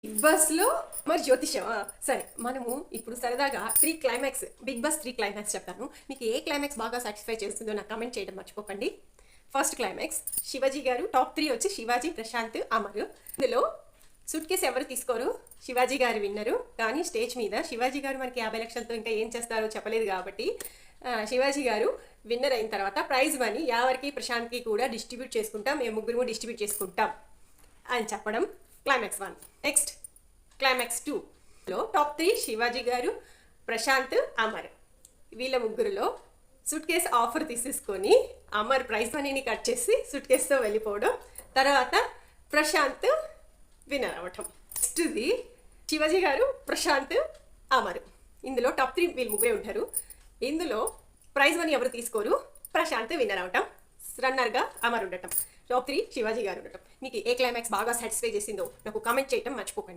Big బాస్‌లో మరి జ్యోతిషమా? సరే. మనము ఇప్పుడు సరదాగా 3 క్లైమాక్స్, బిగ్ బాస్ 3 క్లైమాక్స్ చెప్తాను. మీకు ఏ క్లైమాక్స్ బాగా సాటిస్ఫై చేస్తుందో నాకు కామెంట్ చేయడం మర్చిపోకండి. ఫస్ట్ క్లైమాక్స్ శివాజీ గారు టాప్ 3 వచ్చి శివాజీ, ప్రశాంత్, అమర్. ఇందులో సూట్‌కేస్ ఎవరు తీసుకోరు. శివాజీ గారు విన్నరు. కానీ స్టేజ్ మీద శివాజీ గారు మనకి 50 లక్షలతో ఇంకా ఏం చేస్తారో చెప్పలేదు కాబట్టి శివాజీ గారు విన్నర్ అయిన తర్వాత ప్రైజ్ మనీ యావరికి, ప్రశాంత్‌కి కూడా డిస్ట్రిబ్యూట్ చేసుకుంటాం. మేము ముగ్గురు డిస్ట్రిబ్యూట్ చేసుకుంటాం అని చెప్పడం క్లైమాక్స్ 1. నెక్స్ట్ క్లైమాక్స్ 2లో టాప్ 3 శివాజీ గారు, ప్రశాంత్, అమర్. వీళ్ళ ముగ్గురులో సూట్ కేస్ ఆఫర్ తీసేసుకొని అమర్ ప్రైజ్ మనీని కట్ చేసి సూట్ కేసుతో వెళ్ళిపోవడం, తర్వాత ప్రశాంత్ విన్నర్ అవ్వటం. నెక్స్ట్ది శివాజీ గారు, ప్రశాంత్, అమర్. ఇందులో టాప్ 3 వీళ్ళు ముగ్గురే ఉంటారు. ఇందులో ప్రైజ్ మనీ ఎవరు తీసుకోరు. ప్రశాంత్ విన్నర్ అవటం, రన్నర్గా అమర్ ఉండటం, టాప్ 3 శివాజీ గారు ఉండటం. మీకు ఏ క్లైమాక్స్ బాగా సాటిస్ఫై చేసిందో నాకు కామెంట్ చేయటం మర్చిపోకండి.